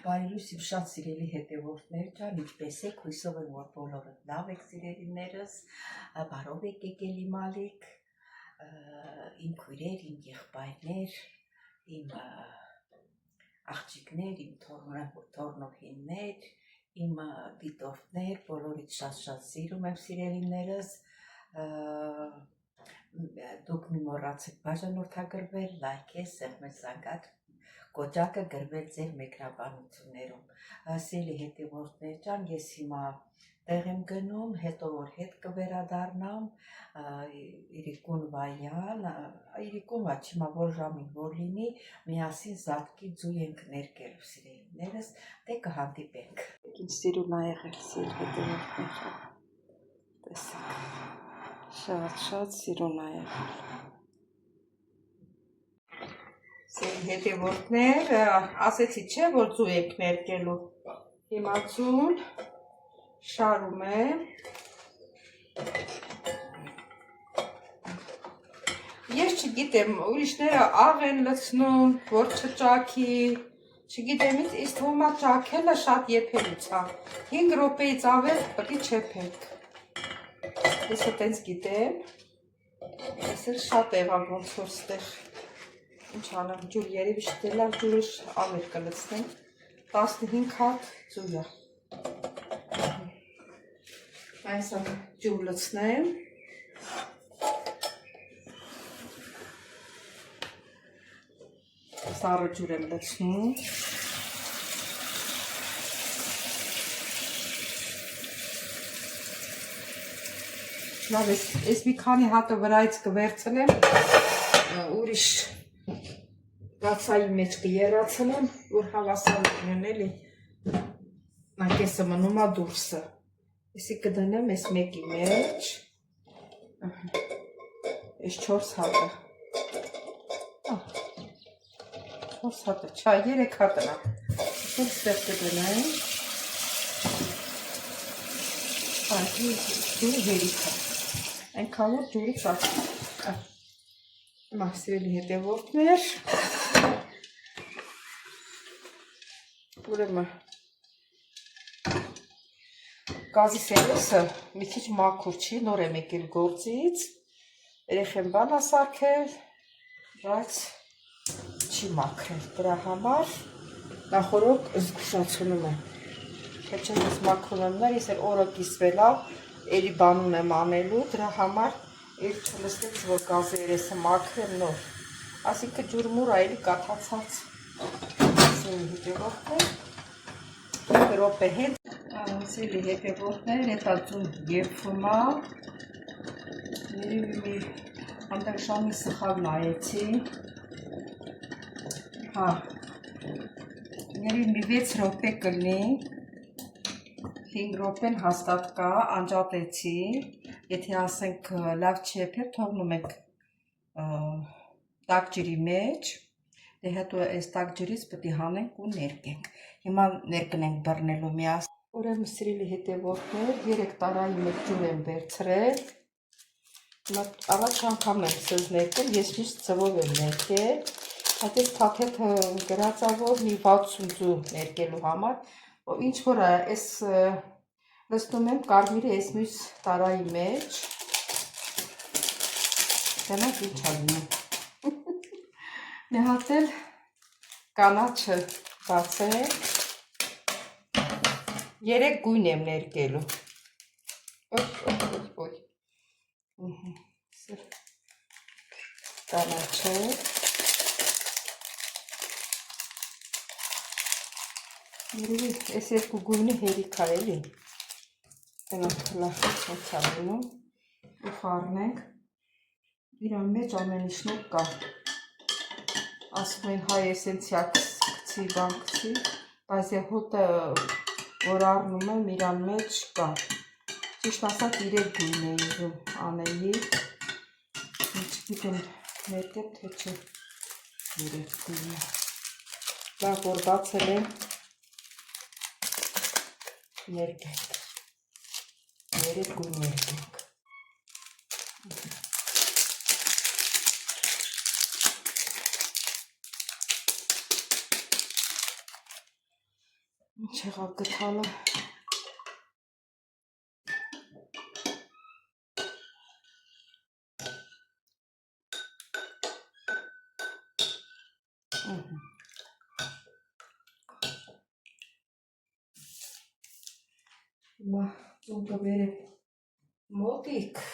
Բարի լույս իմ շատ սիրելի հետևորդներ ջան, ինչպես եք, հույսով եմ, որ բոլորը լավ եք սիրելիներս, բարով եք եկել իմ ալիք, իմ քույրեր, իմ եղբայրներ, իմ աղջիկներ, իմ թորնոհիններ, իմ դիտորդներ, բոլորից շատ սիրում եմ սիրելիներս, դուք մի մոռացեք բաժանորդագրվել, լայքել, սեղմել զանգակ, կոճակը գրվել ձեր մեկնաբանություններում։ Սիրելի հետևորդներ ջան, ես հիմա տեղ եմ գնում, հետո որ հետ կվերադառնամ, Իրիկուն վայյան, Իրիկուն վայ, չիմա որ ժամին որ լինի, միասին զատկի ձու ենք ներկելու սիրելիներս, դե կհանդիպենք։ Ինչ սիրուն ա եղել սիրելի հետևորդներ, տեսեք, շատ սիրուն ա եղել։ Սիրելի հետևորդներ, ասեցի չէ, որ ձու եք ներկելու, հիմա ձուն շարում եմ, ես չգիտեմ, ուրիշները աղ են լցնում, որ չճաքի, չգիտեմ ինձ թվում ա ճաքելը շատ եփելուց ա, 5 րոպեից ավել պտի չեփեք, ես տենց գիտեմ, ես էլ շատ եղավ ոնց որ ստեղ, ինչ անեմ, ջուր երևի շտելար ջուրը ավել կլցնեմ, 15 հատ ջուր է, այսա ջուր լցնեմ, սառը ջուր եմ լցնում, լավ ես մի քանի հատը վրայից կվերցնեմ, ուրիշ բացայի մեջ կերացնեմ, որ հավասար լինեն էլի, նակեսը մնում ա դուրսը, եսի կդնեմ ես մեկի մեջ, ես 4 հատը, 4 հատը, չա, 3 հատն ա, ես ստեղ կդնեմ, ջուրը հերիք ա, այնքան որ ջուրը ծացի, սիրելի հետևորդներ, ուրեմն գազի սերոսը մի քիչ մաքուր չի, նոր եմ եկել գործից, երեխեն բան ա սարքել, բայց չի մաքրել, դրա համար նախորոք զգուշացնում եմ, թե չեմ ես մաքրում եմ նոր, ես էլ օրը կիսվել ա, էլի բան ունեմ անելու, դրա համար էլ չլսնից, որ գազի երեսը մաքրեմ նոր, ասինքը ջուրմուր այլի կաթացած սիրելի հետևորդներ, 5 րոպե հետ, սիրելի հետևորդներ, հետա ձուն եփվում ա, երևի մի անտեղ շամի սխալ նայեցի, հա, երևի մի 6 րոպե կլնի, 5 րոպեն հաստատ կա, անջատեցի, եթե ասենք լավ չեփեր, թողնում ենք տաք ջրի մեջ, դե հետո այս տաք ջրից պետք է հանենք ու ներկենք, հիմա ներկնենք բռնելու միասին, ուրեմն սիրելի հետևորդներ, 3 տարայի մեջ ջուր եմ վերցրել, առաջ անգամ եմ սեզ ներկել, ես միշտ ծվով եմ ներկել, այդ ես թաթեթը գրած ա, որ մի 60 ձու ներկելու համար, ինչ որ այս լցնում եմ կարմիրը այս մյուս տարայի մեջ, դրանք ինչ ա լինում, մի հատ էլ կանաչը բացենք, 3 գույն եմ ներկելու, կանաչը, երևի այս 2 գույնը հերիք ա էլի, ոնց ա լինում, ու խառնենք, իրան մեջ ամեն ինչն կա, ասում են հայ էսենցիա կցի, բան կցի, բայց հոտը, որ առնում եմ, իրան մեջ կա, ճիշտ ասած 3 գույն է իզում անեի, չգիտեմ ներկեմ, թե չէ 3 գույնը, լավ որ բացել եմ, ներկենք, 3 գույն ներկենք, չեղավ գտալը։ Հիմա ծուն կբերեմ մոտիկ։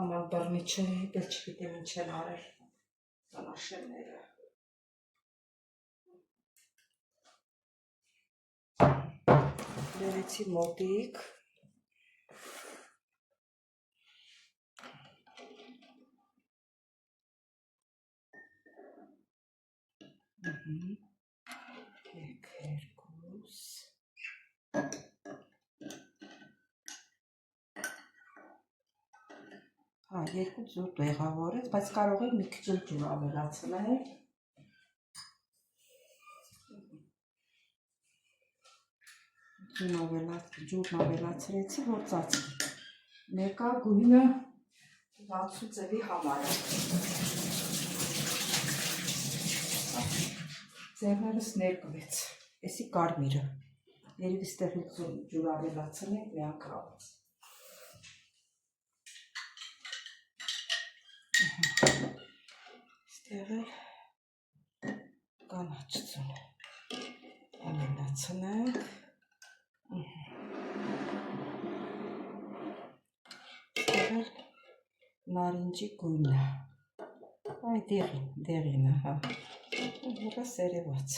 Աման բռնի չէ, դել չգիտեմ ինչ են արել ծանաշենները։ Բերեցի մոտիկ։ Եկ երկուս։ Հա, երկու զուտ եղավորեց, բայց կարող է մի քիչ ջուր ավելացնել։ Ջուրն ավելացրեցի, որ ծածկի։ Մեկա գույնը 60 ձևի համար է։ Ձևներս ներկվեց, էսի կարմիրը։ Երևի ստեղ ջուր ավելացնենք մի անգամ։ Ստեղ էլ կանաչ ձուն ավելացնենք։ Ստեղ էլ նարինջի գույնը։ Այ դեղինը, հա։ Հորա սերևաց։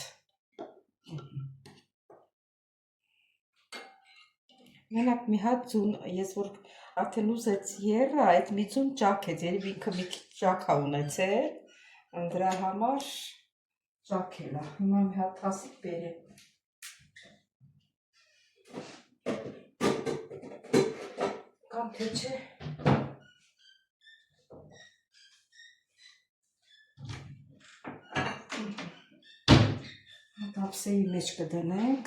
Մենակ մի հատ ձուն, ես որ արդեն ուզեց եղը, այդ մի ձուն ճաքեց, երև ինքը մի քիչ ճաքա ունեցել, դրա համար ճաքել է, հիմա մի հատ հասիկ բերեմ։ Կամ թե չէ։ Դապսեի մեջ կդնենք։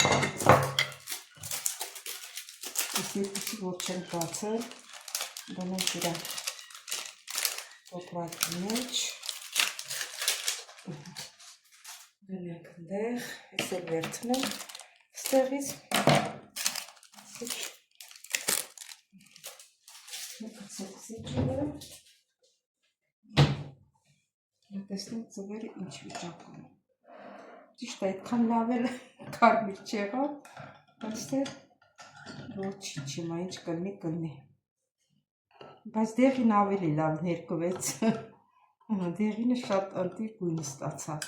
Ես երկուսի որ չեն բացել, դնենք իրան տոպրակի մեջ, դնենք ընդեղ, ես էլ վերցնեմ ստեղից, մեկացեք սիջիվը, տեսնենք ծվերը ինչ վիճակում։ Ճիշտ է, այդքան լավ էլ կարմիր չեղավ, բայց թե ոչինչ հիմա ինչ կլնի։ Բայց դեղին ավելի լավ ներկվեց, դեղինը շատ ընտիր գույն ստացավ։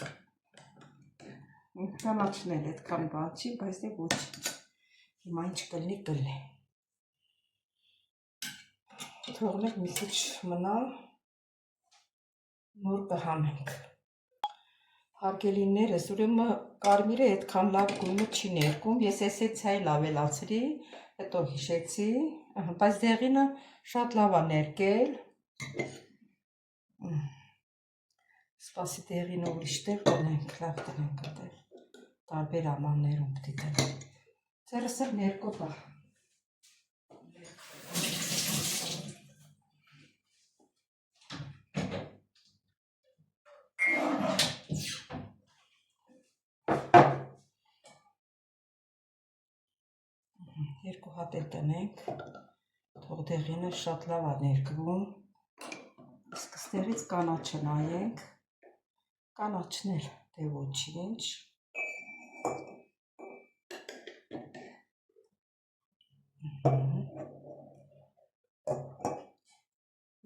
Կանաչն էլ այդքան բան չի, բայց դե ոչինչ, հիմա ինչ կլնի։ Թողնենք մի քիչ մնա, նոր կհանենք։ Հարգելիներս, ուրեմն կարմիրը այդքան լավ գույնը չի ներկում, ես էսենցիայել ավելացրի, հետո հիշեցի, բայց դեղինը շատ լավ է ներկել։ Սպասի դեղինը ուրիշ տեղ դնենք, լավ դնենք այդտեղ, տարբեր ամաններում պիտի դնենք։ Ձերս էլ ներկով է։ Երկու հատ էլ տնենք, թող դեղինը շատ լավ է ներկվում, իսկ ստեղից կանաչը նայենք, կանաչն էլ դե ոչինչ,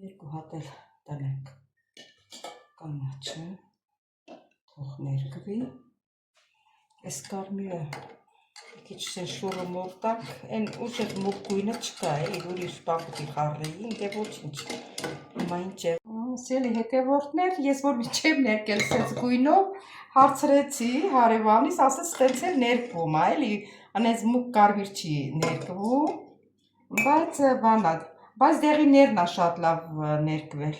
երկու հատ էլ տնենք կանաչը, թող ներկվի, այս կարմիրը քիչ շորը մորտակ, այն ուժեղ մուգ գույնը չկա, իր ուրիշ պապուտի խառնեին, դե ոչինչ, հիմա ինչ է։ Սելի հետևորդներ, ես որ միջև ներկել սենց գույնով, հարցրեցի հարևանիս, ասեց սենց էլ ներկվում է, էլի, անենց մուգ կարմիր չի ներկվում, բայց բանա, բայց դեղիներն է շատ լավ ներկվել։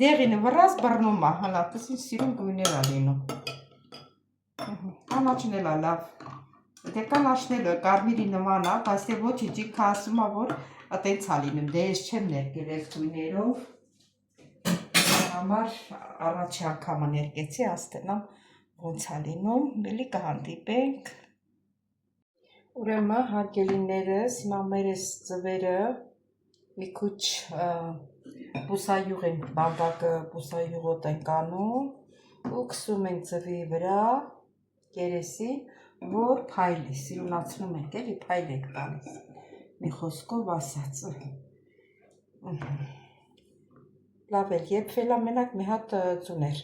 Դեղինը վրաս բռնում է, հլա, տես ինչ սիրուն գույներ է լինում։ Կանաչն էլ է լավ, դե կանաչն էլ կարմիրի նման է, բայց դե ոչինչ, ինքը ասում է, որ տենց է լինում, դե ես չեմ ներկել այս գույներով, համար առաջի անգամը ներկեցի, աստենամ ոնց է լինում, էլի կհանդիպենք։ Ուրեմն հարգելիներս, հիմա մեր այս ձվերը մի քիչ բուսայուղ ենք, բամբակը բուսայուղոտ ենք անում ու քսում ենք ձվի վրա կերեսին, որ փայլի, սիրունացնում ենք, էլի փայլ ենք տալիս, մի խոսքով ասած։ Լավ էլ, եփվել է մենակ մի հատ ձուներ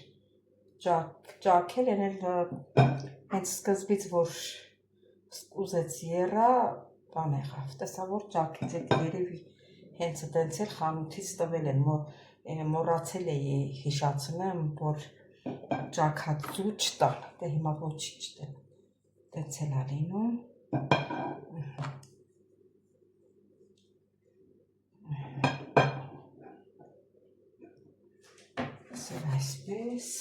ճաքել, են էլ հենց սկզբից, որ ուզեց եռա, բան եղավ, տեսա որ ճաքեց, այդ երևի հենց դենց էլ խանութից տվել են, մոռացել էի հիշացնեմ, որ ճաքած ձու չտան, դե հիմա ոչինչ դեմ, դենց էլ է լինում։ Սեր այսպես,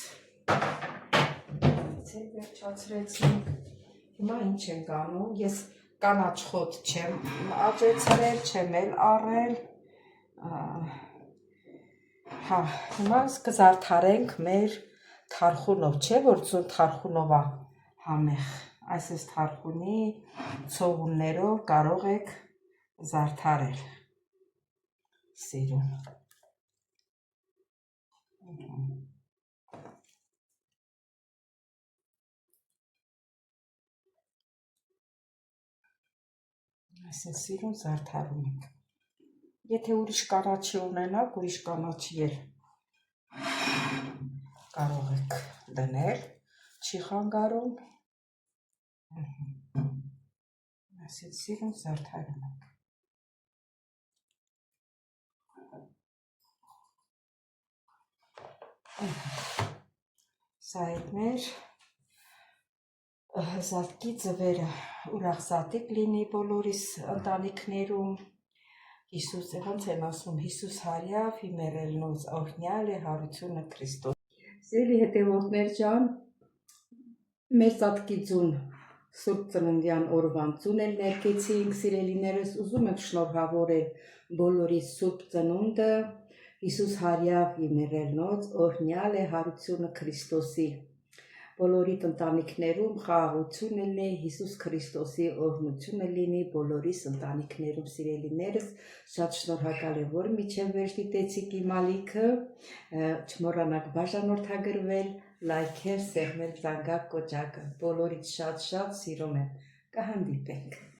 վերջացրեցինք, հիմա ինչ ենք անում, ես կանաչ խոտ չեմ աճեցրել, չեմ էլ առել, հիմա կզարդարենք մեր թարխունով, չէ որ ձուն թարխունով է համեղ, այս թարխունի ցողուններով կարող եք զարդարել, սիրուն։ Այսին սիրուն զարդարում ենք։ Եթե ուրիշ կանաչի ունենաք, ուրիշ կանաչի էլ կարող եք դնել, չի խանգարում։ Այսին սիրուն զարդարում ենք։ Սա այդ մեր զատկի ձվերը, ուրախ զատիկ լինի բոլորիս ընտանիքներում, Հիսուս, ոնց են ասում, Հիսուս հարյավ հիմերելնոց օրհնյալ է հարությունը Քրիստոս։ Սիրելի հետևորդներ ջան, մեր զատկի ձուն Սուրբ Ծննդյան օրվան ձուն էլ ներկեցինք, սիրելիներս, ուզում եմ շնորհավորել բոլորի Սուրբ Ծնունդը, Հիսուս հարյավ հիմերելնոց օրհնյալ է հարությունը Քրիստոսի։ Բոլորիդ ընտանիքներում խաղաղություն լինի, Հիսուս Քրիստոսի օրհնությունը լինի բոլորիս ընտանիքներում, սիրելիներս, շատ շնորհակալ եմ, որ միջև վերջ դիտեցիք իմ ալիքը, չմոռանաք բաժանորդագրվել, լայքել, սեղմել զանգակ կոճակը, բոլորից շատ սիրում եմ, կհանդիպենք։